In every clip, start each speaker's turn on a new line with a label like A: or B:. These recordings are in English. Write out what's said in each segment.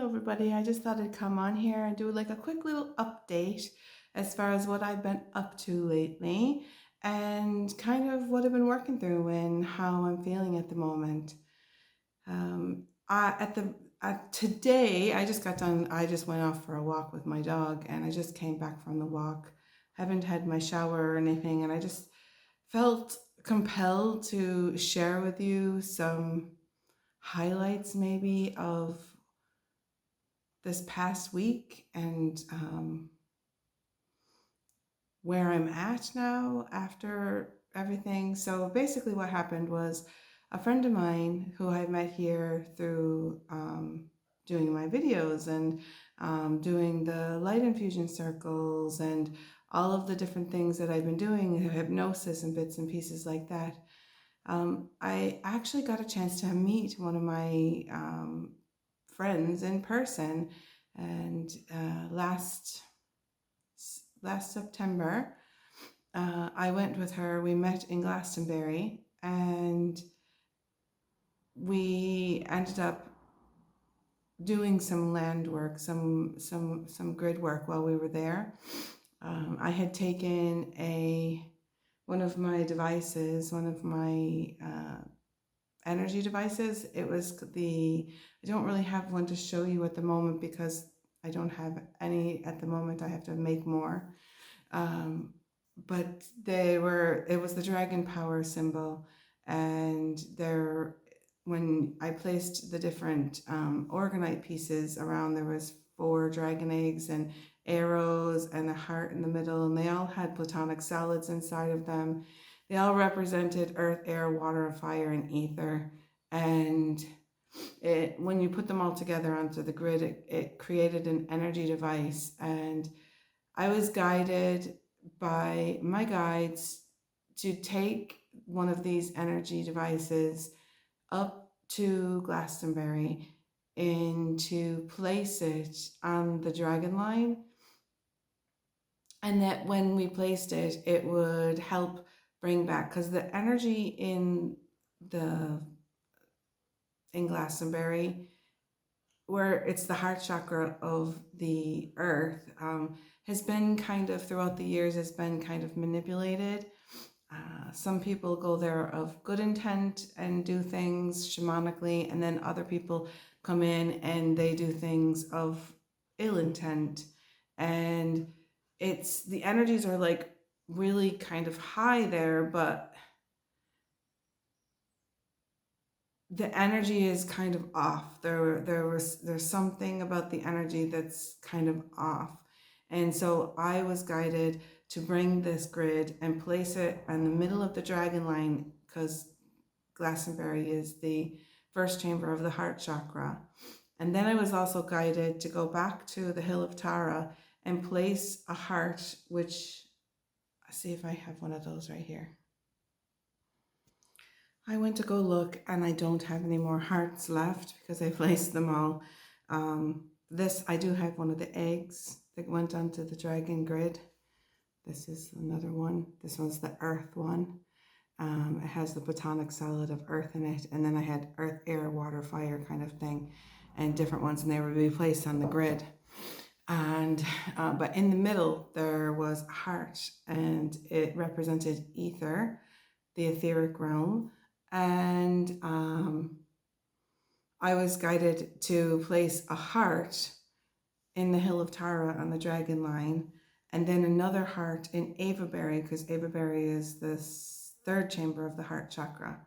A: everybody. I just thought I'd come on here and do like a quick little update as far as what I've been up to lately and kind of what I've been working through and how I'm feeling at the moment. Today, I just got done. I just went off for a walk with my dog, and I just came back from the walk. Haven't had my shower or anything, and I just felt compelled to share with you some highlights, maybe of this past week and where I'm at now after everything. So basically, what happened was a friend of mine who I met here through doing my videos and doing the light infusion circles and all of the different things that I've been doing, hypnosis and bits and pieces like that. I actually got a chance to meet one of my friends in person, and last September, I went with her. We met in Glastonbury, and we ended up doing some land work, some grid work while we were there. I had taken one of my devices, one of my energy devices. It was I don't really have one to show you at the moment because I don't have any at the moment. I have to make more. But it was the dragon power symbol, and when I placed the different orgonite pieces around, there was 4 dragon eggs and arrows and a heart in the middle, and they all had platonic solids inside of them. They all represented earth, air, water, fire, and ether. And when you put them all together onto the grid, it created an energy device. And I was guided by my guides to take one of these energy devices up to Glastonbury and to place it on the dragon line, and that when we placed it, it would help bring back, because the energy in Glastonbury, where it's the heart chakra of the earth, has been kind of throughout the years has been kind of manipulated. Some people go there of good intent and do things shamanically, and then other people come in and they do things of ill intent. And the energies are like really kind of high there, but the energy is kind of off. There's something about the energy that's kind of off. And so I was guided to bring this grid and place it in the middle of the dragon line, because Glastonbury is the first chamber of the heart chakra. And then I was also guided to go back to the Hill of Tara and place a heart, which I see if I have one of those right here. I went to go look, and I don't have any more hearts left because I placed them all. I do have one of the eggs that went onto the dragon grid. This is another one. This one's the earth one. It has the platonic solid of earth in it. And then I had earth, air, water, fire kind of thing, and different ones, and they were be placed on the grid. And but in the middle there was a heart, and it represented ether, the etheric realm. And I was guided to place a heart in the Hill of Tara on the dragon line, and then another heart in Avaberry, because Avaberry is the 3rd chamber of the heart chakra,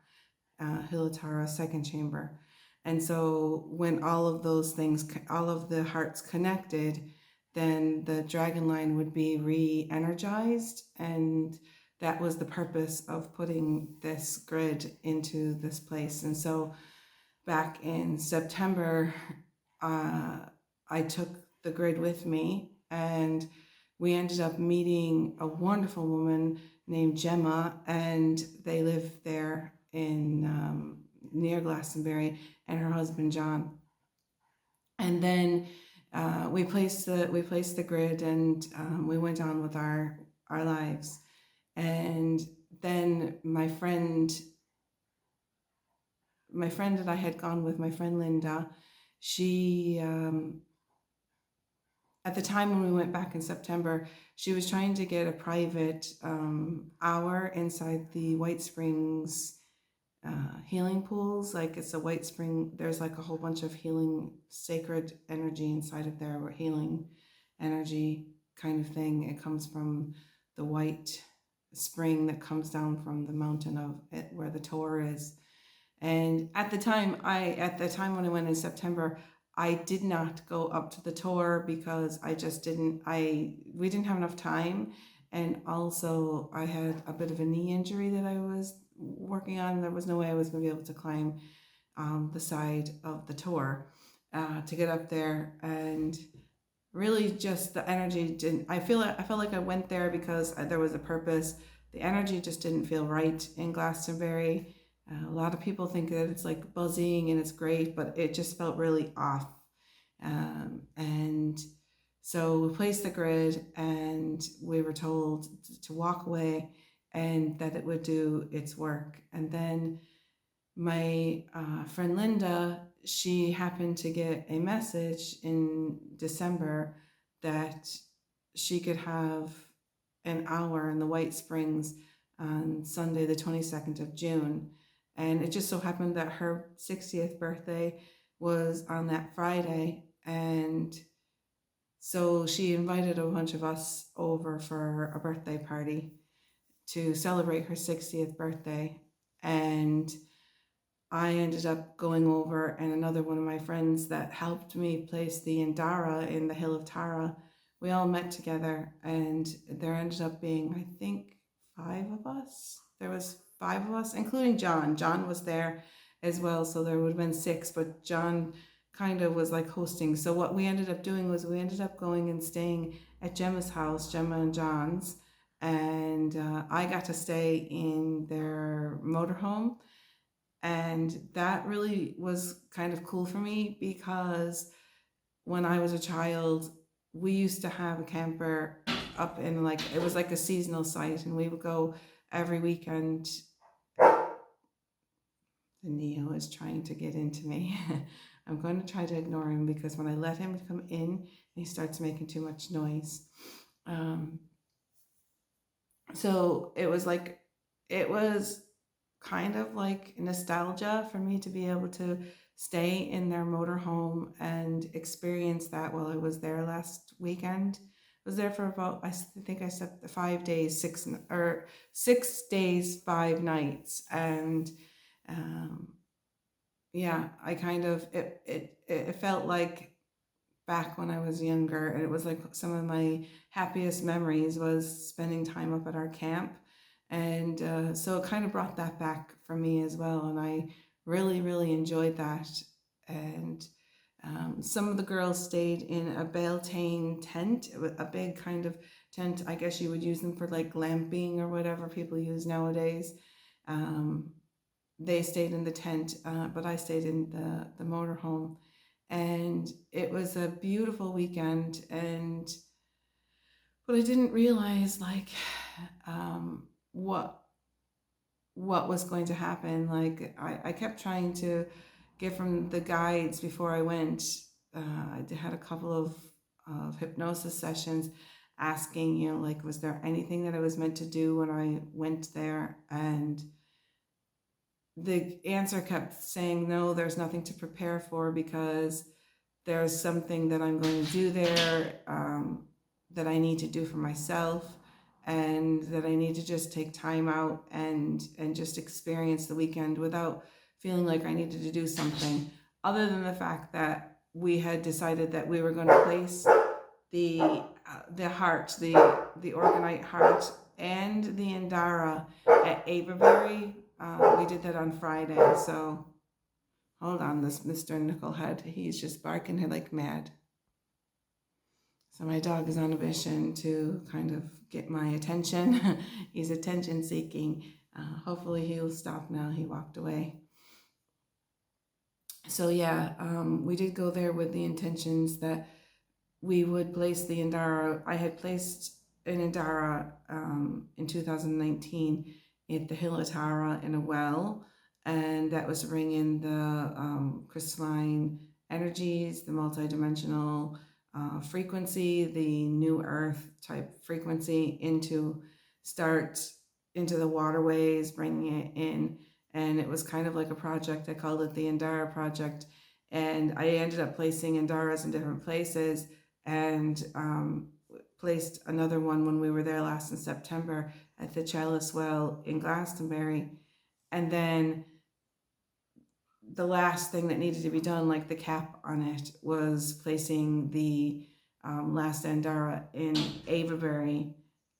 A: Hill of Tara, 2nd chamber. And so when all of those things, all of the hearts connected, then the dragon line would be re-energized, and that was the purpose of putting this grid into this place. And so back in September, I took the grid with me, and we ended up meeting a wonderful woman named Gemma, and they live there in near Glastonbury, and her husband John. And then we placed the grid, and we went on with our lives. And then my friend that I had gone with, my friend Linda, she, at the time when we went back in September, she was trying to get a private hour inside the White Springs healing pools. Like it's a White Spring, there's like a whole bunch of healing, sacred energy inside of there, or healing energy kind of thing. It comes from the White Spring that comes down from the mountain of it, where the Tor is. And at the time when I went in September, I did not go up to the Tor because we didn't have enough time. And also I had a bit of a knee injury that I was working on. There was no way I was going to be able to climb the side of the Tor to get up there. And really just the energy didn't, I felt like I went there because there was a purpose. The energy just didn't feel right in Glastonbury. A lot of people think that it's like buzzing and it's great, but it just felt really off. And so we placed the grid and we were told to walk away and that it would do its work. And then my friend Linda, she happened to get a message in December that she could have an hour in the White Springs on Sunday, the 22nd of June. And it just so happened that her 60th birthday was on that Friday. And so she invited a bunch of us over for a birthday party to celebrate her 60th birthday. And I ended up going over, and another one of my friends that helped me place the Indara in the Hill of Tara, we all met together, and there ended up being, I think, 5 of us. There was 5 of us, including John. John was there as well, so there would have been 6, but John kind of was like hosting. So what we ended up doing was we ended up going and staying at Gemma's house, Gemma and John's, and I got to stay in their motorhome. And that really was kind of cool for me because when I was a child, we used to have a camper up in it was like a seasonal site, and we would go every weekend. The Neo is trying to get into me. I'm going to try to ignore him because when I let him come in, he starts making too much noise. So it was kind of like nostalgia for me to be able to stay in their motorhome and experience that while I was there last weekend. I was there for about, I think I slept 5 days, 6 days, 5 nights. And yeah, I kind of, it felt like back when I was younger, and it was like some of my happiest memories was spending time up at our camp. And so it kind of brought that back for me as well. And I really, really enjoyed that. And some of the girls stayed in a Beltane tent, a big kind of tent. I guess you would use them for like glamping or whatever people use nowadays. They stayed in the tent, but I stayed in the motorhome. And it was a beautiful weekend. But I didn't realize what was going to happen. Like I kept trying to get from the guides before I went. I had a couple of hypnosis sessions asking, was there anything that I was meant to do when I went there? And the answer kept saying, no, there's nothing to prepare for because there's something that I'm going to do there that I need to do for myself, and that I need to just take time out and just experience the weekend without feeling like I needed to do something, other than the fact that we had decided that we were going to place the heart, the organite heart, and the Indara at Avebury. We did that on Friday. So hold on, this Mr. Nickelhead, he's just barking like mad. So my dog is on a mission to kind of get my attention. He's attention seeking. Hopefully he'll stop now. He walked away. So yeah, we did go there with the intentions that we would place the Indara. I had placed an Indara in 2019 at the Hill of Tara in a well, and that was to bring in the crystalline energies, the multidimensional frequency, the new earth type frequency into the waterways, bringing it in. And it was kind of like a project. I called it the Indara Project. And I ended up placing Indaras in different places, and placed another one when we were there last in September at the Chalice Well in Glastonbury. And then the last thing that needed to be done, like the cap on it, was placing the last Andara in Avebury,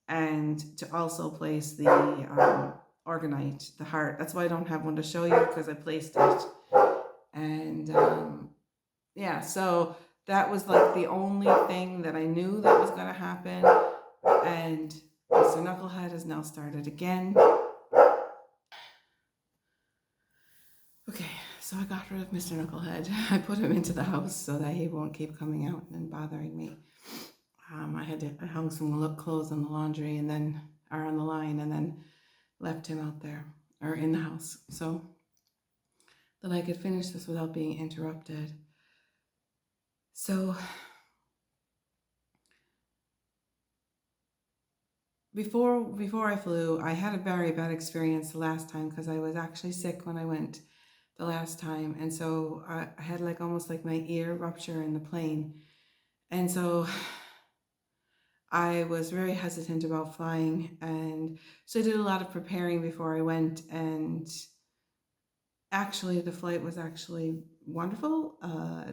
A: and to also place the organite, the heart. That's why I don't have one to show you, because I placed it. And yeah, so that was like the only thing that I knew that was going to happen. And Mr. Knucklehead has now started again. Okay, so I got rid of Mr. Knucklehead. I put him into the house so that he won't keep coming out and bothering me. I hung some clothes on the laundry and then, or on the line, and then left him out there, or in the house, so that I could finish this without being interrupted. So before I flew, I had a very bad experience the last time, because I was actually sick when I went the last time, and so I had like almost like my ear rupture in the plane, and so I was very hesitant about flying, and so I did a lot of preparing before I went, and actually the flight was actually wonderful.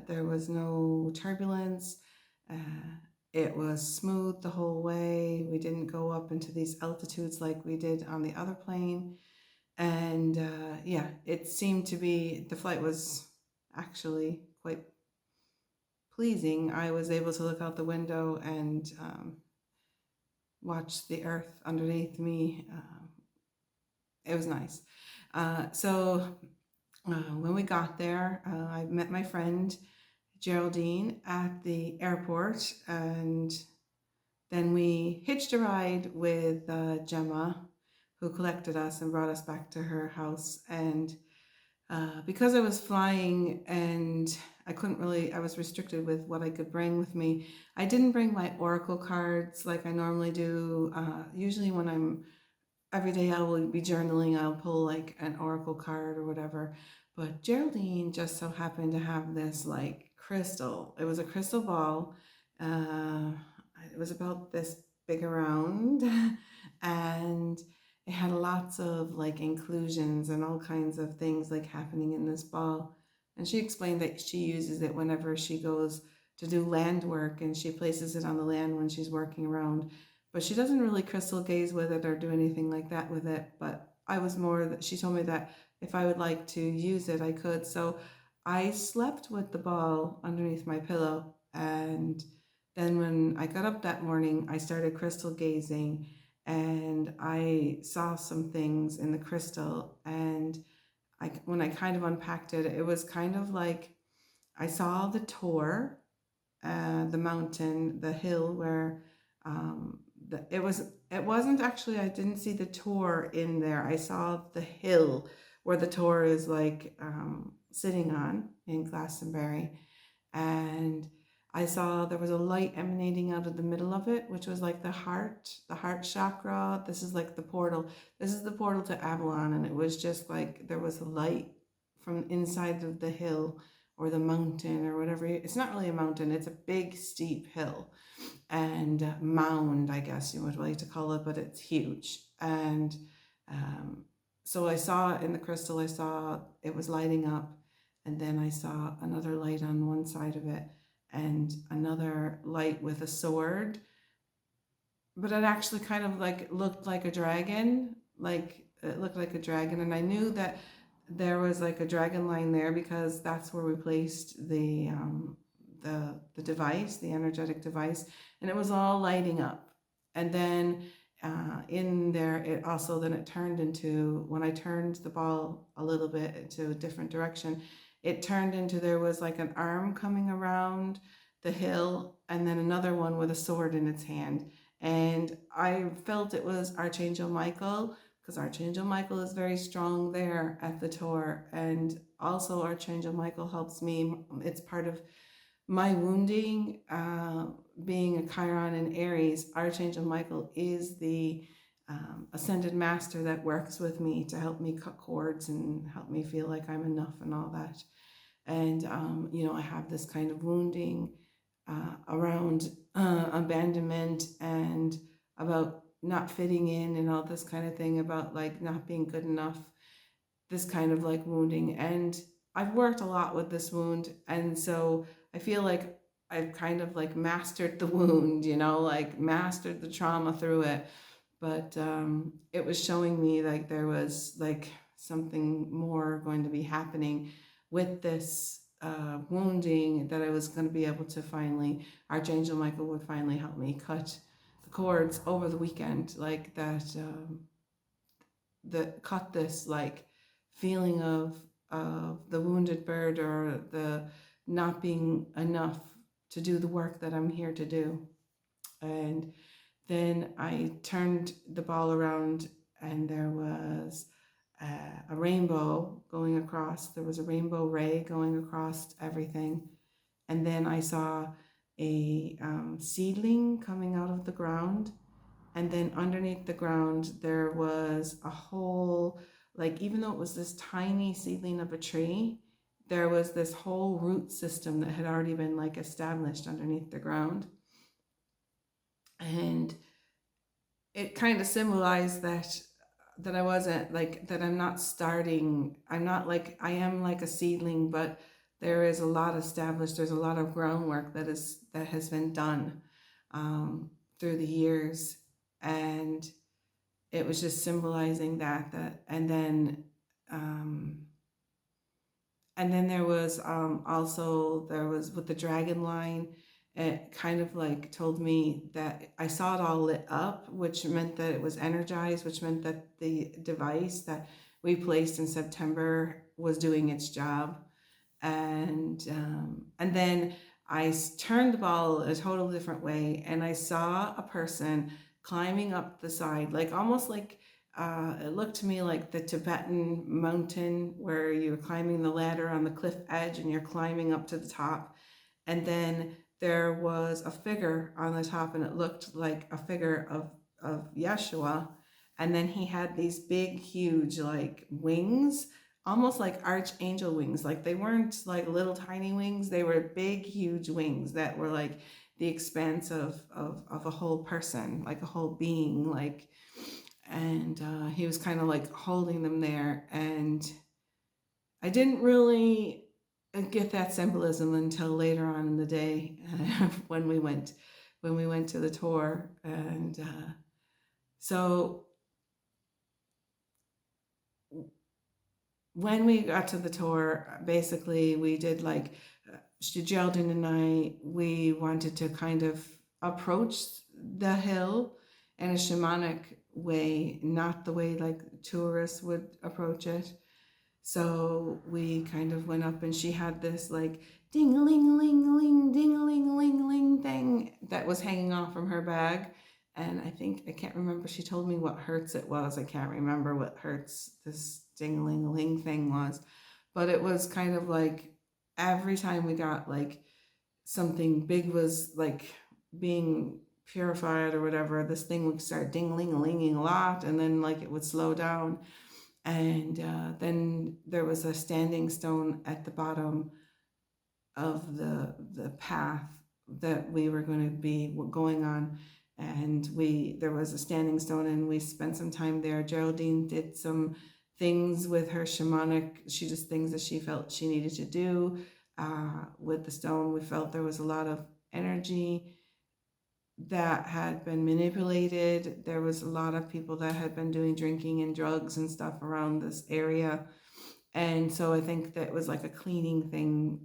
A: There was no turbulence. It was smooth the whole way. We didn't go up into these altitudes like we did on the other plane. And yeah, it seemed to be, the flight was actually quite pleasing. I was able to look out the window and watch the earth underneath me. It was nice. So when we got there, I met my friend Geraldine at the airport, and then we hitched a ride with Gemma, who collected us and brought us back to her house. And because I was flying and I was restricted with what I could bring with me, I didn't bring my oracle cards like I normally do. Usually when I'm every day I will be journaling, I'll pull like an oracle card or whatever. But Geraldine just so happened to have this like crystal. It was a crystal ball. It was about this big around, and it had lots of like inclusions and all kinds of things like happening in this ball. And she explained that she uses it whenever she goes to do land work, and she places it on the land when she's working around. But she doesn't really crystal gaze with it or do anything like that with it. But I was more that she told me that if I would like to use it, I could. So I slept with the ball underneath my pillow. And then when I got up that morning, I started crystal gazing, and I saw some things in the crystal. And when I kind of unpacked it, it was kind of like I saw the Tor, the mountain, the hill where it wasn't actually, I didn't see the Tor in there. I saw the hill where the Tor is like sitting on in Glastonbury, and I saw there was a light emanating out of the middle of it, which was like the heart chakra. This is like the portal. This is the portal to Avalon, and it was just like there was a light from inside of the hill or the mountain or whatever. It's not really a mountain. It's a big steep hill and mound, I guess you would like to call it, but it's huge. And so I saw in the crystal, I saw it was lighting up, and then I saw another light on one side of it and another light with a sword, but it actually kind of like looked like a dragon, like it looked like a dragon. And I knew that there was like a dragon line there because that's where we placed the device, the energetic device, and it was all lighting up. And then in there, it turned into, when I turned the ball a little bit into a different direction, it turned into, there was like an arm coming around the hill, and then another one with a sword in its hand. And I felt it was Archangel Michael, because Archangel Michael is very strong there at the Tor. And also Archangel Michael helps me. It's part of my wounding, being a Chiron in Aries. Archangel Michael is the ascended master that works with me to help me cut cords and help me feel like I'm enough and all that. And, I have this kind of wounding around abandonment and about not fitting in and all this kind of thing, about like not being good enough, this kind of like wounding. And I've worked a lot with this wound. And so I feel like I've kind of like mastered the wound, like mastered the trauma through it. But it was showing me like there was like something more going to be happening with this wounding, that I was going to be able to finally, Archangel Michael would finally help me cut the cords over the weekend, like that, cut this like feeling of the wounded bird, or the not being enough to do the work that I'm here to do. And then I turned the ball around, and there was a rainbow going across. There was a rainbow ray going across everything. And then I saw a seedling coming out of the ground. And then underneath the ground, there was a whole, like, even though it was this tiny seedling of a tree, there was this whole root system that had already been like established underneath the ground. And it kind of symbolized that I wasn't like, that I'm not starting, I'm not like, I am like a seedling, but there is a lot established, there's a lot of groundwork that has been done through the years. And it was just symbolizing that, and then there was also, there was with the dragon line, it kind of like told me that I saw it all lit up, which meant that it was energized, which meant that the device that we placed in September was doing its job. And then I turned the ball a totally different way, and I saw a person climbing up the side, like almost like it looked to me like the Tibetan mountain, where you're climbing the ladder on the cliff edge and you're climbing up to the top. And then there was a figure on the top, and it looked like a figure of Yeshua. And then he had these big, huge, like wings, almost like archangel wings. Like they weren't like little tiny wings. They were big, huge wings that were like the expanse of a whole person, like a whole being, like, and he was kind of like holding them there. And I didn't really get that symbolism until later on in the day, when we went to the tour. And so when we got to the tour, basically we did like, Geraldine and I, we wanted to kind of approach the hill in a shamanic way, not the way like tourists would approach it. So we kind of went up, and she had this like ding-a-ling-a-ling-a-ling, ding-a-ling-a-ling-a-ling thing that was hanging off from her bag. And I can't remember, she told me what hertz it was. I can't remember what hertz this ding-a-ling-a-ling thing was. But it was kind of like every time we got like something big was like being purified or whatever, this thing would start ding-a-ling-a-linging a lot, and then like it would slow down. And then there was a standing stone at the bottom of the path that we were going to be going on. And there was a standing stone, and we spent some time there. Geraldine did some things with her shamanic, she just things that she felt she needed to do with the stone. We felt there was a lot of energy that had been manipulated. There was a lot of people that had been doing drinking and drugs and stuff around this area. And so I think that was like a cleaning thing,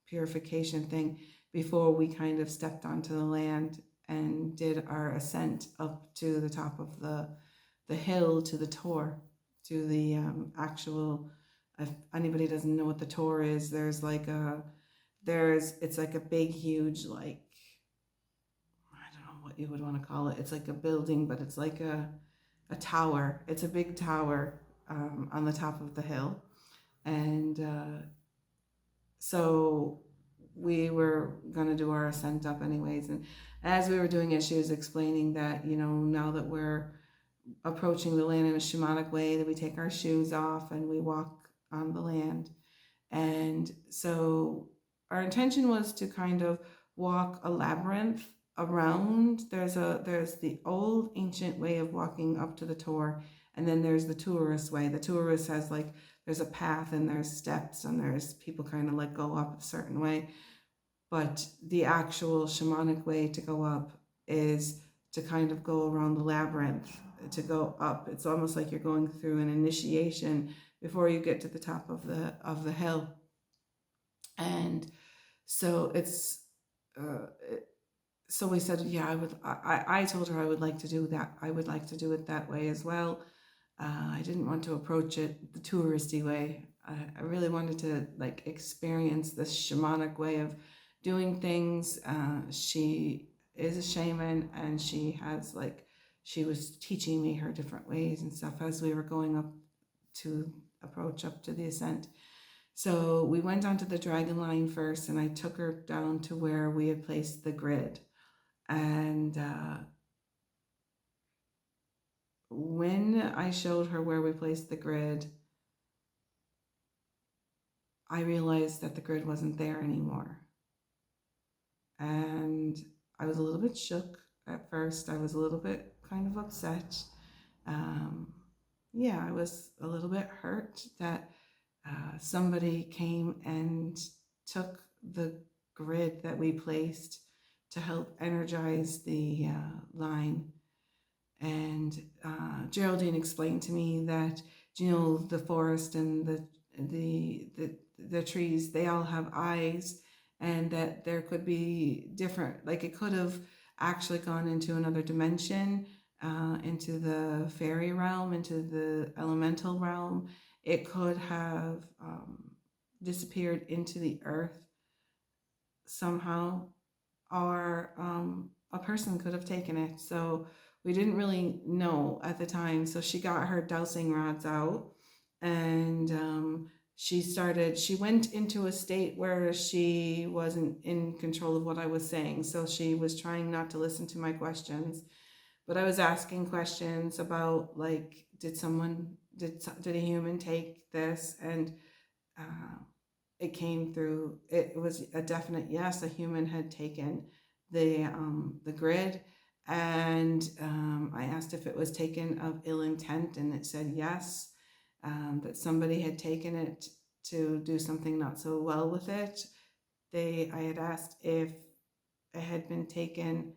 A: purification thing, before we kind of stepped onto the land and did our ascent up to the top of the hill, to the Tor, to the actual, if anybody doesn't know what the Tor is, it's like a big, huge, like, I don't know what you would want to call it. It's like a building, but it's like a a tower. It's a big tower on the top of the hill. And so we were going to do our ascent up anyways. And as we were doing it, she was explaining that, now that we're approaching the land in a shamanic way, that we take our shoes off and we walk on the land. And so our intention was to kind of walk a labyrinth around. There's the old ancient way of walking up to the Tor, and then there's the tourist way. The tourist has there's a path and there's steps and there's people kind of go up a certain way. But the actual shamanic way to go up is to kind of go around the labyrinth, to go up. It's almost like you're going through an initiation before you get to the top of the hill. And so so we said, yeah, I told her I would like to do that. I would like to do it that way as well. I didn't want to approach it the touristy way. I really wanted to experience this shamanic way of doing things. She is a shaman, and she has she was teaching me her different ways and stuff as we were going up to approach up to the ascent. So we went onto the dragon line first, and I took her down to where we had placed the grid. And when I showed her where we placed the grid, I realized that the grid wasn't there anymore. And I was a little bit shook at first. I was a little bit kind of upset. Yeah, I was a little bit hurt that somebody came and took the grid that we placed to help energize the line. And Geraldine explained to me that, the forest and the trees, they all have eyes, and that there could be different, it could have actually gone into another dimension, into the fairy realm, into the elemental realm. It could have disappeared into the earth somehow, or a person could have taken it. So we didn't really know at the time. So she got her dowsing rods out, and she went into a state where she wasn't in control of what I was saying. So she was trying not to listen to my questions, but I was asking questions about did a human take this? And it came through. It was a definite yes. A human had taken the grid, and I asked if it was taken of ill intent, and it said yes. That somebody had taken it to do something not so well with it. I had asked if it had been taken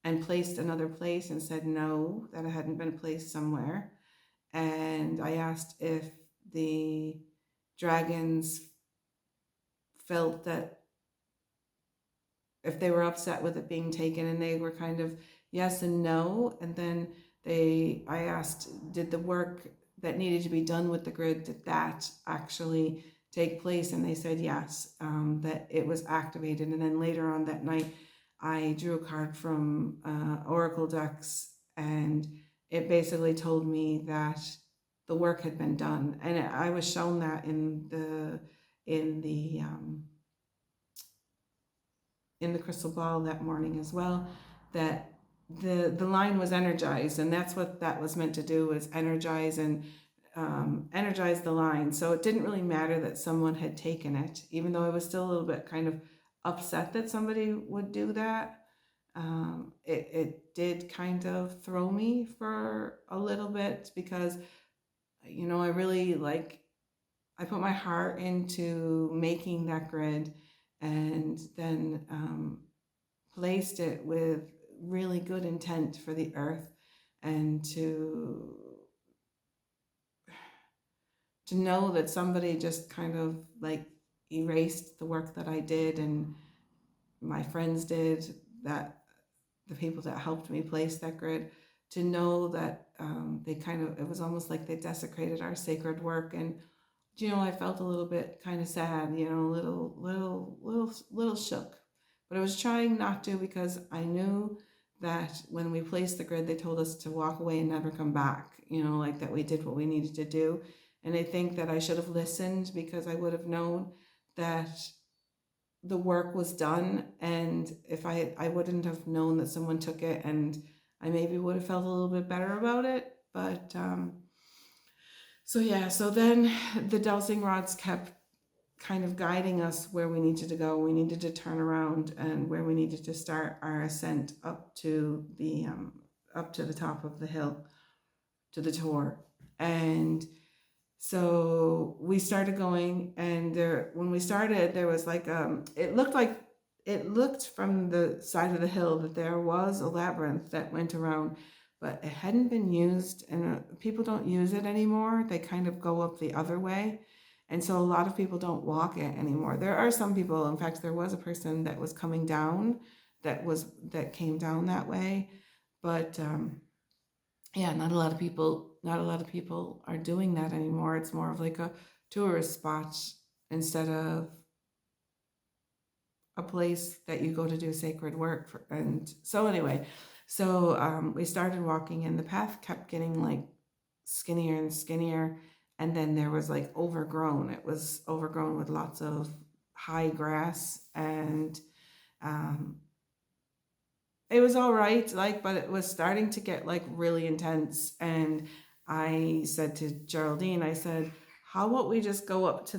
A: and placed another place, and said no, that it hadn't been placed somewhere. And I asked if the dragons felt that if they were upset with it being taken, and they were kind of yes and no. And then I asked, did the work that needed to be done with the grid, did that actually take place? And they said yes, that it was activated. And then later on that night, I drew a card from Oracle decks, and it basically told me that the work had been done. And I was shown that in the crystal ball that morning as well, that the line was energized, and that's what that was meant to do, was energize and energize the line. So it didn't really matter that someone had taken it, even though I was still a little bit kind of upset that somebody would do that. It did kind of throw me for a little bit, because I really I put my heart into making that grid, and then placed it with really good intent for the earth, and to know that somebody just kind of erased the work that I did and my friends did, that the people that helped me place that grid, to know that they it was almost like they desecrated our sacred work. And I felt a little bit kind of sad, little shook, but I was trying not to, because I knew that when we placed the grid, they told us to walk away and never come back, like that we did what we needed to do. And I think that I should have listened, because I would have known that the work was done. And if I wouldn't have known that someone took it, and I maybe would have felt a little bit better about it. But so then the dowsing rods kept kind of guiding us where we needed to go. We needed to turn around, and where we needed to start our ascent up to the top of the hill, to the Tor. And so we started going, and when we started, there was like it looked from the side of the hill that there was a labyrinth that went around, but it hadn't been used, and people don't use it anymore. They kind of go up the other way. And so a lot of people don't walk it anymore. There are some people, in fact, there was a person that was coming down that came down that way. But yeah, not a lot of people are doing that anymore. It's more of like a tourist spot instead of a place that you go to do sacred work for. And so anyway, we started walking, and the path kept getting like skinnier and skinnier. And then there was like overgrown. It was overgrown with lots of high grass, and it was all right, but it was starting to get like really intense. And I said to Geraldine, I said, how about we just go up to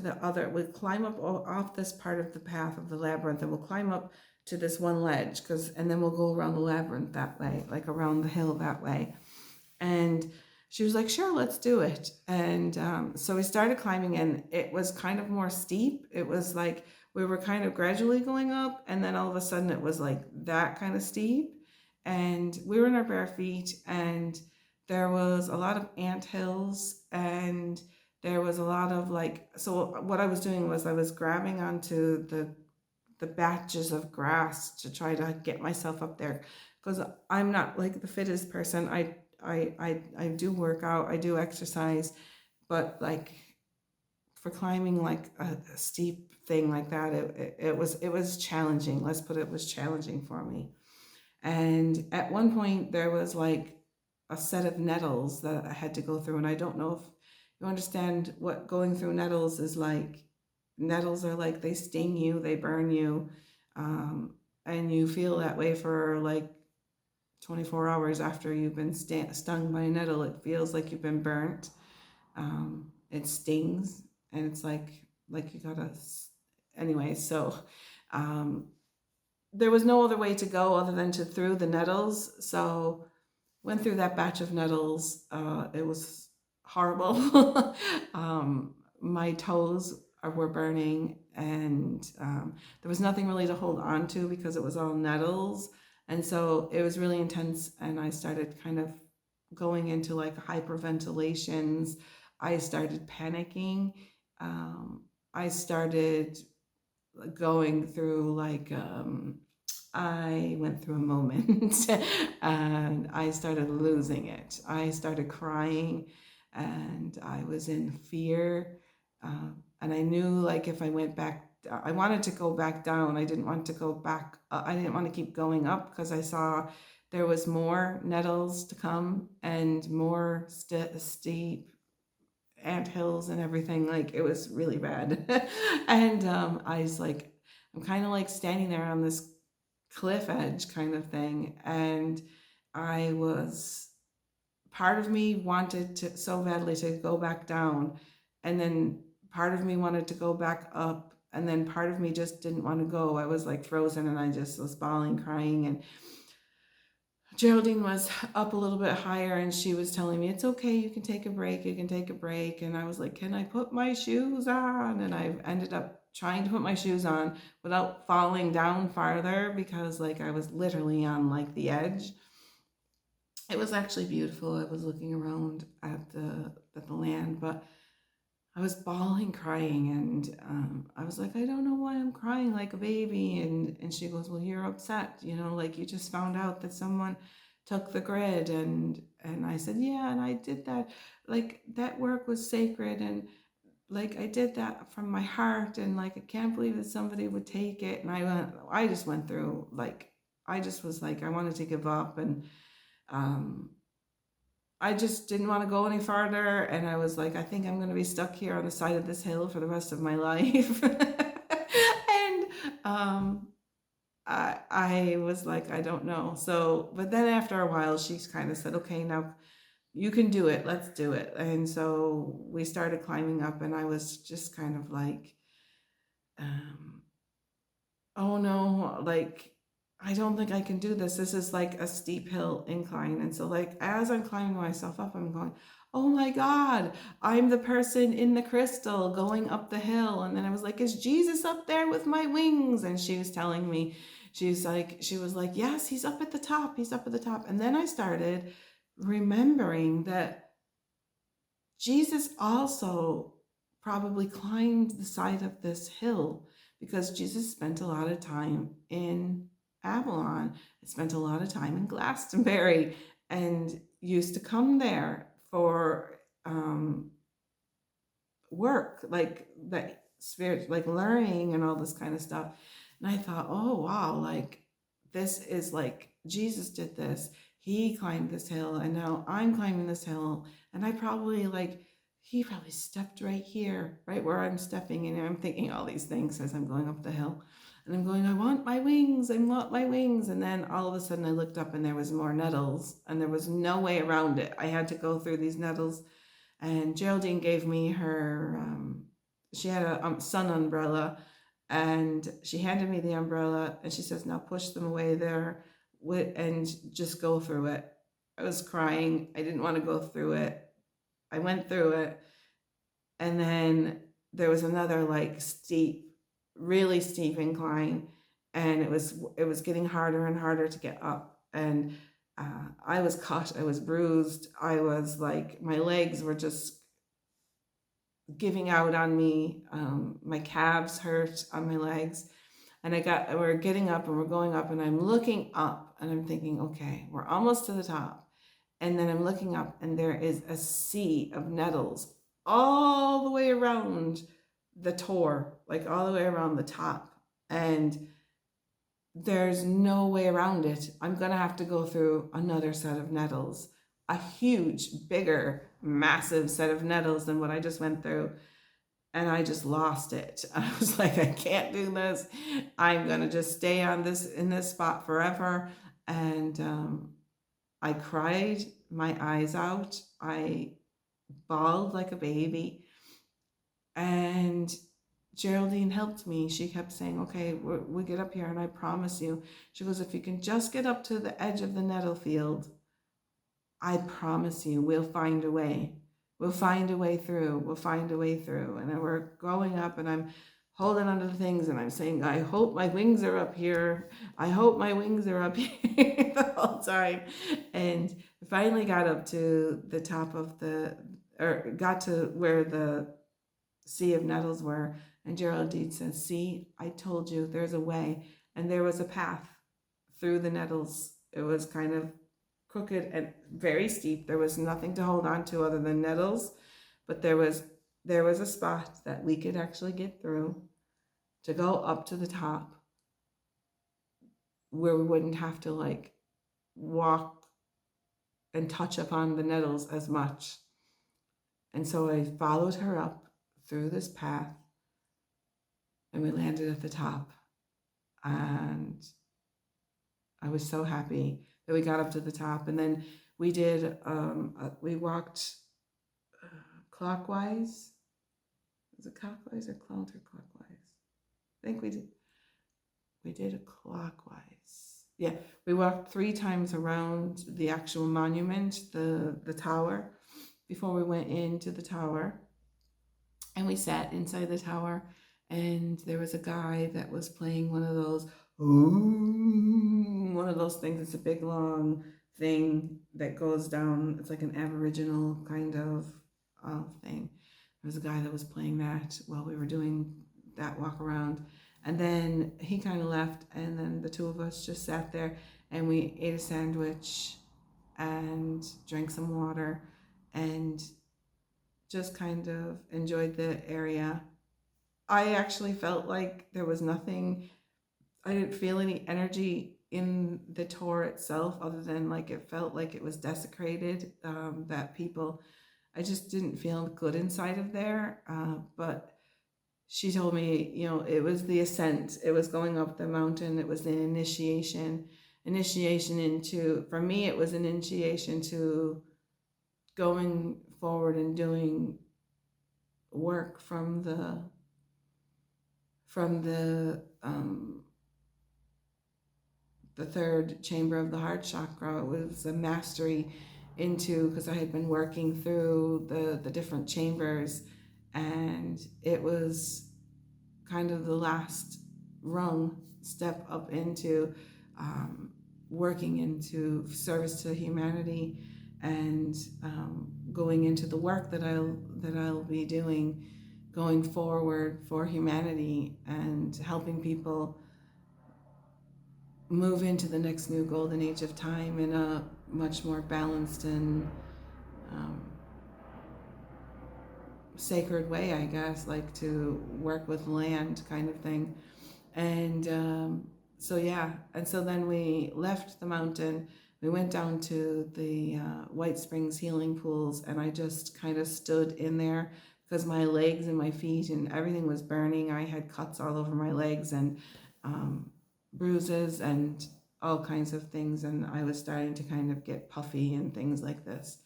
A: we'll climb up off this part of the path of the labyrinth, and we'll climb up to this one ledge, and then we'll go around the labyrinth that way, like around the hill that way. And she was like, sure, let's do it. And so we started climbing, and it was kind of more steep. It was like we were kind of gradually going up, and then all of a sudden it was like that kind of steep. And we were in our bare feet, and there was a lot of ant hills, and there was a lot of so what I was doing was I was grabbing onto the batches of grass to try to get myself up there, because I'm not like the fittest person. I do work out, I do exercise, but like for climbing like a steep thing like that, it was challenging. Let's put it was challenging for me. And at one point there was like a set of nettles that I had to go through, and I don't know if you understand what going through nettles is like. Nettles are like, they sting you, they burn you, and you feel that way for like 24 hours after you've been stung by a nettle. It feels like you've been burnt. It stings, and it's like you gotta. Anyway, so there was no other way to go other than to through the nettles. So went through that batch of nettles. It was horrible. My toes were burning, and there was nothing really to hold on to because it was all nettles. And so it was really intense, and I started kind of going into like hyperventilations. I started panicking. I started going through like, I went through a moment and I started losing it. I started crying, and I was in fear. And I knew like if I went back, I wanted to go back down. I didn't want to go back. I didn't want to keep going up, because I saw there was more nettles to come and more steep ant hills and everything. Like it was really bad. And I was like, I'm kind of like standing there on this cliff edge kind of thing. And part of me wanted to so badly to go back down, and then part of me wanted to go back up, and then part of me just didn't want to go. I was like frozen, and I just was bawling, crying. And Geraldine was up a little bit higher, and she was telling me, it's okay, you can take a break, and I was like, can I put my shoes on? And I ended up trying to put my shoes on without falling down farther, because like I was literally on like the edge. It was actually beautiful. I was looking around at the land, but I was bawling, crying, and I was like, I don't know why I'm crying like a baby. And she goes, well, you're upset, like you just found out that someone took the grid. And I said, yeah, and I did that. Like that work was sacred, and like I did that from my heart, and like I can't believe that somebody would take it. And I just went through like I just was like, I wanted to give up, and I just didn't want to go any farther. And I was like, I think I'm going to be stuck here on the side of this hill for the rest of my life. And I was like, I don't know. So, but then after a while, she kind of said, okay, now you can do it. Let's do it. And so we started climbing up, and I was just kind of like, um, oh no, like, I don't think I can do this. This is like a steep hill incline. And so, like, as I'm climbing myself up, I'm going, oh my God, I'm the person in the crystal going up the hill. And then I was like, is Jesus up there with my wings? And she was telling me, she was like, yes, he's up at the top. He's up at the top. And then I started remembering that Jesus also probably climbed the side of this hill because Jesus spent a lot of time in Avalon, spent a lot of time in Glastonbury, and used to come there for work, like that spirit, like learning and all this kind of stuff. And I thought, oh wow, like this is like Jesus did this. He climbed this hill, and now I'm climbing this hill, and I probably like he probably stepped right here, right where I'm stepping, and I'm thinking all these things as I'm going up the hill. And I'm going, I want my wings, I want my wings. And then all of a sudden I looked up, and there was more nettles, and there was no way around it. I had to go through these nettles. And Geraldine gave me her, she had a sun umbrella, and she handed me the umbrella, and she says, now push them away there and just go through it. I was crying. I didn't want to go through it. I went through it. And then there was another like steep, really steep incline, and it was getting harder and harder to get up. And I was cut, I was bruised, I was like, my legs were just giving out on me. My calves hurt on my legs. And we're getting up, and we're going up, and I'm looking up, and I'm thinking, okay, we're almost to the top. And then I'm looking up, and there is a sea of nettles all the way around the Tor, like all the way around the top. And there's no way around it. I'm going to have to go through another set of nettles, a huge, bigger, massive set of nettles than what I just went through. And I just lost it. I was like, I can't do this. I'm going to just stay in this spot forever. And I cried my eyes out. I bawled like a baby. And Geraldine helped me. She kept saying, okay, we get up here, and I promise you. She goes, if you can just get up to the edge of the nettle field, I promise you, we'll find a way. We'll find a way through. We'll find a way through. And then we're going up, and I'm holding onto the things, and I'm saying, I hope my wings are up here. I hope my wings are up here the whole time. And finally got up to the top of got to where the sea of nettles were. And Geraldine says, see, I told you there's a way. And there was a path through the nettles. It was kind of crooked and very steep. There was nothing to hold on to other than nettles. But there was a spot that we could actually get through to go up to the top, where we wouldn't have to like walk and touch upon the nettles as much. And so I followed her up through this path, and we landed at the top. And I was so happy that we got up to the top. And then we we walked clockwise. Was it clockwise or counterclockwise? I think we did a clockwise. Yeah, we walked 3 times around the actual monument, the tower, before we went into the tower. And we sat inside the tower, and there was a guy that was playing one of those things. It's a big long thing that goes down. It's like an Aboriginal kind of thing. There was a guy that was playing that while we were doing that walk around. And then he kind of left, and then the 2 of us just sat there, and we ate a sandwich and drank some water and just kind of enjoyed the area. I actually felt like there was nothing, I didn't feel any energy in the tour itself, other than like it felt like it was desecrated, that people, I just didn't feel good inside of there. But she told me, it was the ascent, it was going up the mountain, it was the initiation into, for me, it was an initiation to going forward and doing work from the third chamber of the heart chakra. It was a mastery into, because I had been working through the different chambers, and it was kind of the last step up into working into service to humanity, and going into the work that I'll be doing going forward for humanity, and helping people move into the next new golden age of time in a much more balanced and um, sacred way, I guess, like to work with land kind of thing. And so, yeah. And so then we left the mountain. We went down to the White Springs healing pools, and I just kind of stood in there because my legs and my feet and everything was burning. I had cuts all over my legs, and bruises and all kinds of things. And I was starting to kind of get puffy and things like this.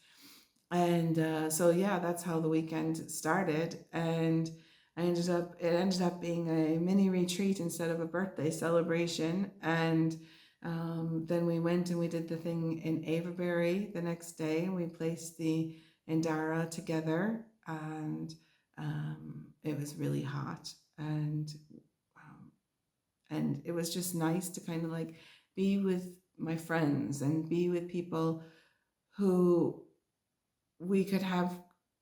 A: And so, yeah, that's how the weekend started. And it ended up being a mini retreat instead of a birthday celebration. And then we went and we did the thing in Avebury the next day, and we placed the Indara together. And it was really hot. And it was just nice to kind of like be with my friends and be with people who we could have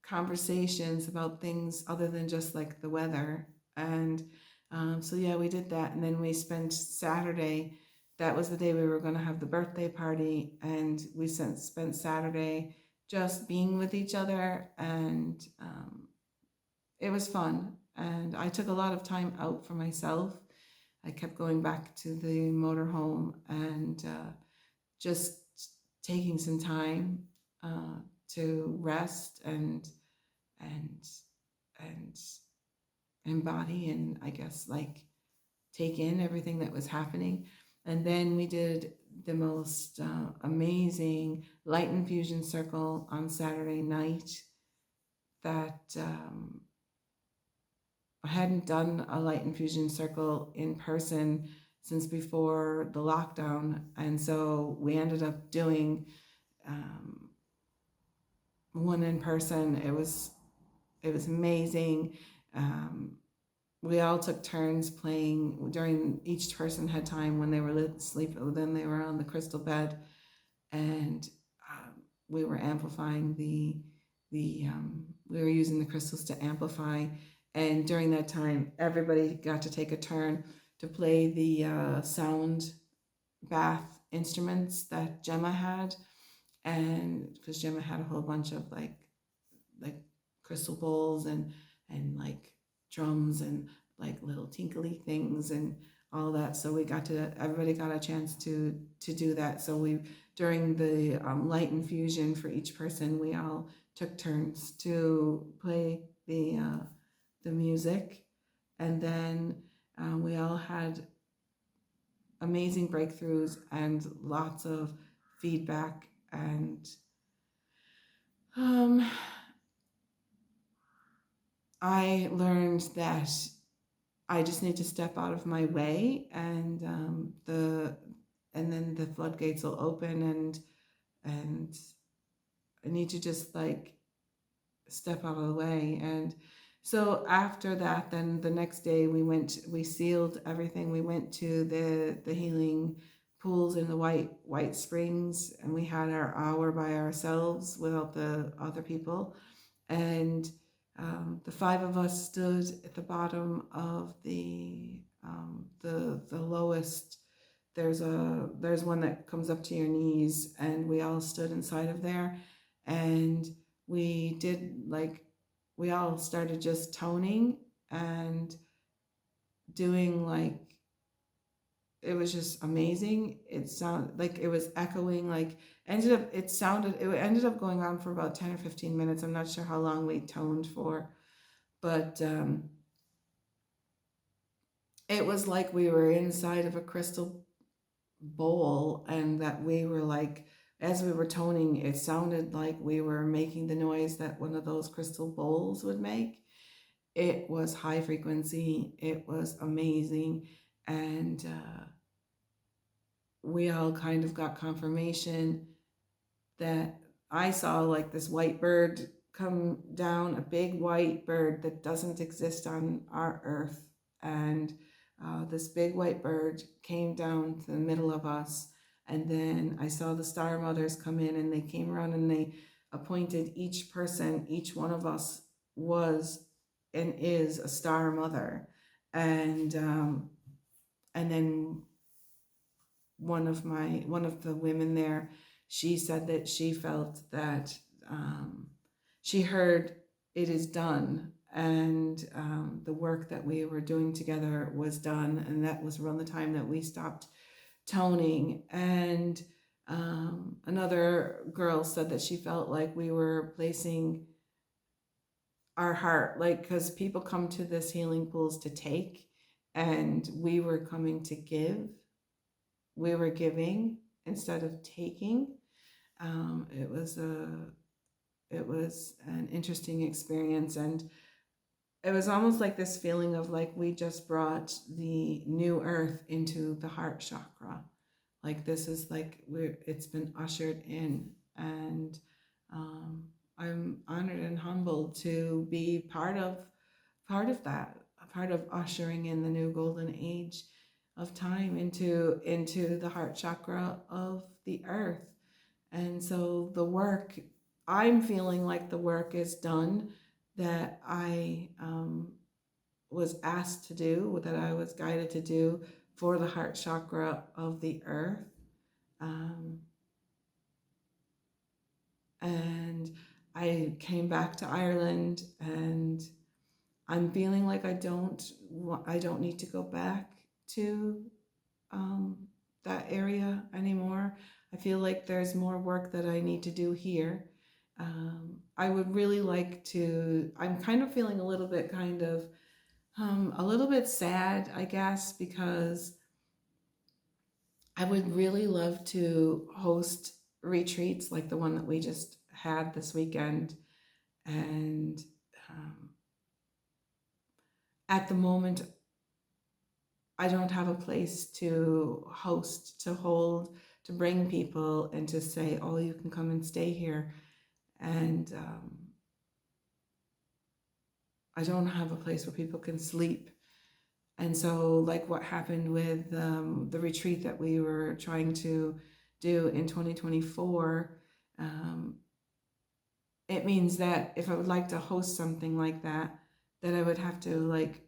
A: conversations about things other than just like the weather. And so, yeah, we did that. And then we spent Saturday, that was the day we were going to have the birthday party. And we spent Saturday just being with each other. And it was fun. And I took a lot of time out for myself. I kept going back to the motorhome and just taking some time to rest and and embody, and I guess like take in everything that was happening. And then we did the most amazing light infusion circle on Saturday night that I hadn't done a light infusion circle in person since before the lockdown. And so we ended up doing one in person. It was amazing. We all took turns playing. During each person had time when they were asleep, then they were on the crystal bed, and we were amplifying we were using the crystals to amplify. And during that time, everybody got to take a turn to play the sound bath instruments that Gemma had, and because Gemma had a whole bunch of like crystal bowls and like drums and like little tinkly things and all that. So everybody got a chance to do that. So we, during the light infusion for each person, we all took turns to play the music, and then we all had amazing breakthroughs and lots of feedback. And I learned that I just need to step out of my way, and then the floodgates will open, and I need to just like step out of the way. And so after that, then the next day we sealed everything. We went to the healing pools in the White Springs, and we had our hour by ourselves without the other people. And the five of us stood at the bottom of the lowest. There's one that comes up to your knees, and we all stood inside of there, and we all started just toning and doing like it was just amazing. It sounded like it was echoing, like it ended up going on for about 10 or 15 minutes. I'm not sure how long we toned for, but it was like we were inside of a crystal bowl, and that we were like, as we were toning, it sounded like we were making the noise that one of those crystal bowls would make. It was high frequency, it was amazing, and we all kind of got confirmation that I saw like this white bird come down, a big white bird that doesn't exist on our earth. And this big white bird came down to the middle of us. And then I saw the star mothers come in, and they came around and they appointed each person, each one of us was and is a star mother. And then one of the women there, she said that she felt that she heard it is done, and the work that we were doing together was done, and that was around the time that we stopped toning. And another girl said that she felt like we were placing our heart, like, because people come to this healing pools to take, and we were coming to give. We were giving instead of taking. It was an interesting experience, and it was almost like this feeling of like we just brought the new earth into the heart chakra. Like this is like it's been ushered in, and I'm honored and humbled to be part of that, a part of ushering in the new golden age of time into the heart chakra of the earth. And so the work, I'm feeling like the work is done that I was asked to do, that I was guided to do for the heart chakra of the earth. And I came back to Ireland, and I'm feeling like I don't need to go back to that area anymore. I feel like there's more work that I need to do here. I would really like to, I'm kind of feeling a little bit sad, I guess, because I would really love to host retreats like the one that we just had this weekend. And at the moment, I don't have a place to host, to hold, to bring people and to say, oh, you can come and stay here. And I don't have a place where people can sleep. And so like what happened with the retreat that we were trying to do in 2024, it means that if I would like to host something like that I would have to like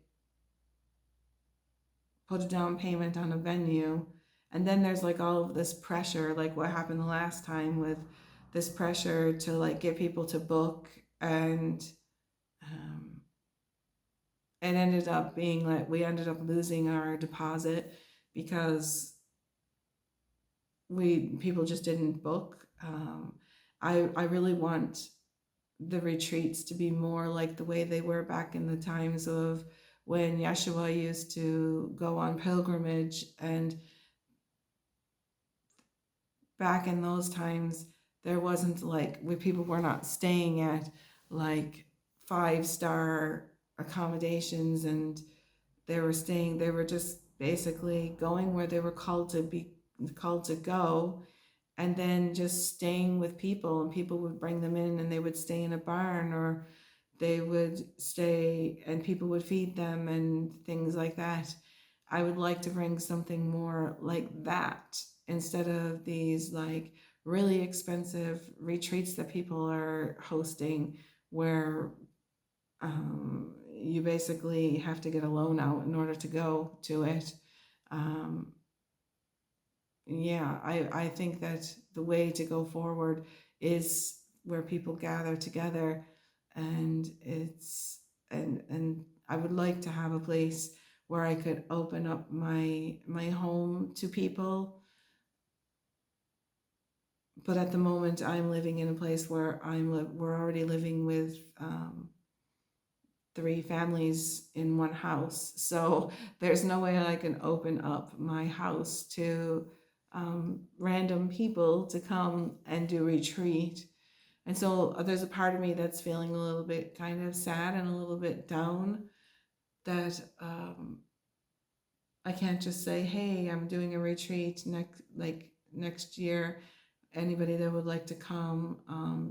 A: put a down payment on a venue. And then there's like all of this pressure, like what happened the last time with this pressure to like get people to book. And it ended up being like we ended up losing our deposit because people just didn't book. I really want the retreats to be more like the way they were back in the times of when Yeshua used to go on pilgrimage. And back in those times, there wasn't like, where people were not staying at like 5-star accommodations, and they were just basically going where they were called to go, and then just staying with people, and people would bring them in and they would stay in a barn, or they would stay and people would feed them and things like that. I would like to bring something more like that instead of these like really expensive retreats that people are hosting, where you basically have to get a loan out in order to go to it. I think that the way to go forward is where people gather together, and I would like to have a place where I could open up my home to people. But at the moment, I'm living in a place where we're already living with 3 families in one house. So there's no way I can open up my house to random people to come and do retreat. And so there's a part of me that's feeling a little bit kind of sad and a little bit down that I can't just say, hey, I'm doing a retreat next year. Anybody that would like to come,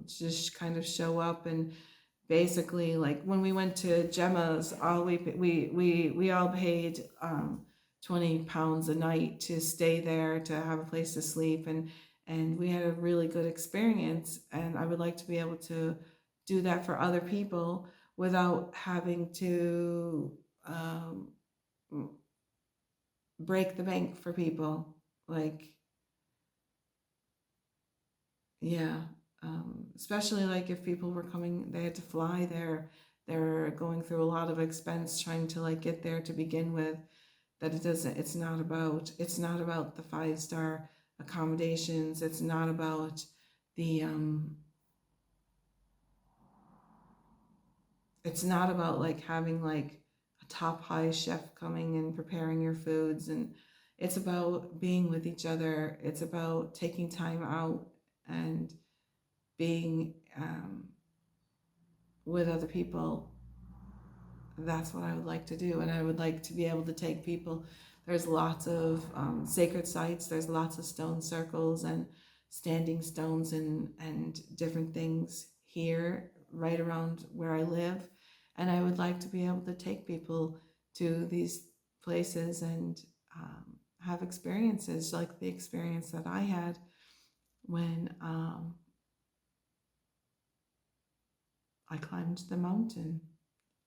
A: just kind of show up. And basically, like when we went to Gemma's, all we all paid £20 a night to stay there, to have a place to sleep, and we had a really good experience. And I would like to be able to do that for other people without having to break the bank for people. Like, yeah, especially like if people were coming, they had to fly there, they're going through a lot of expense trying to like get there to begin with. That it's not about the 5-star accommodations. It's not about the it's not about like having like a top high chef coming and preparing your foods, and it's about being with each other. It's about taking time out and being with other people. That's what I would like to do, and I would like to be able to take people. There's lots of sacred sites. There's lots of stone circles and standing stones and different things here right around where I live, and I would like to be able to take people to these places and have experiences like the experience that I had when I climbed the mountain.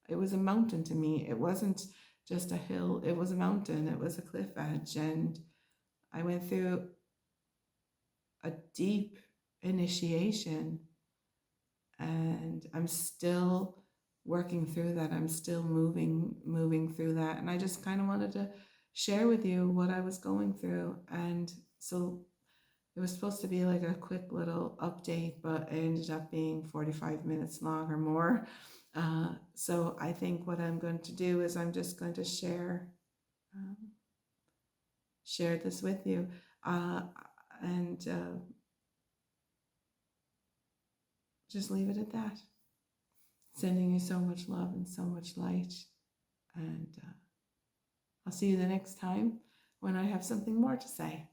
A: It was a mountain to me. It wasn't just a hill, it was a mountain, it was a cliff edge. And I went through a deep initiation, and I'm still working through that. I'm still moving through that. And I just kind of wanted to share with you what I was going through. And so it was supposed to be like a quick little update, but it ended up being 45 minutes long or more. So I think what I'm going to do is I'm just going to share this with you, and just leave it at that. Sending you so much love and so much light, and I'll see you the next time when I have something more to say.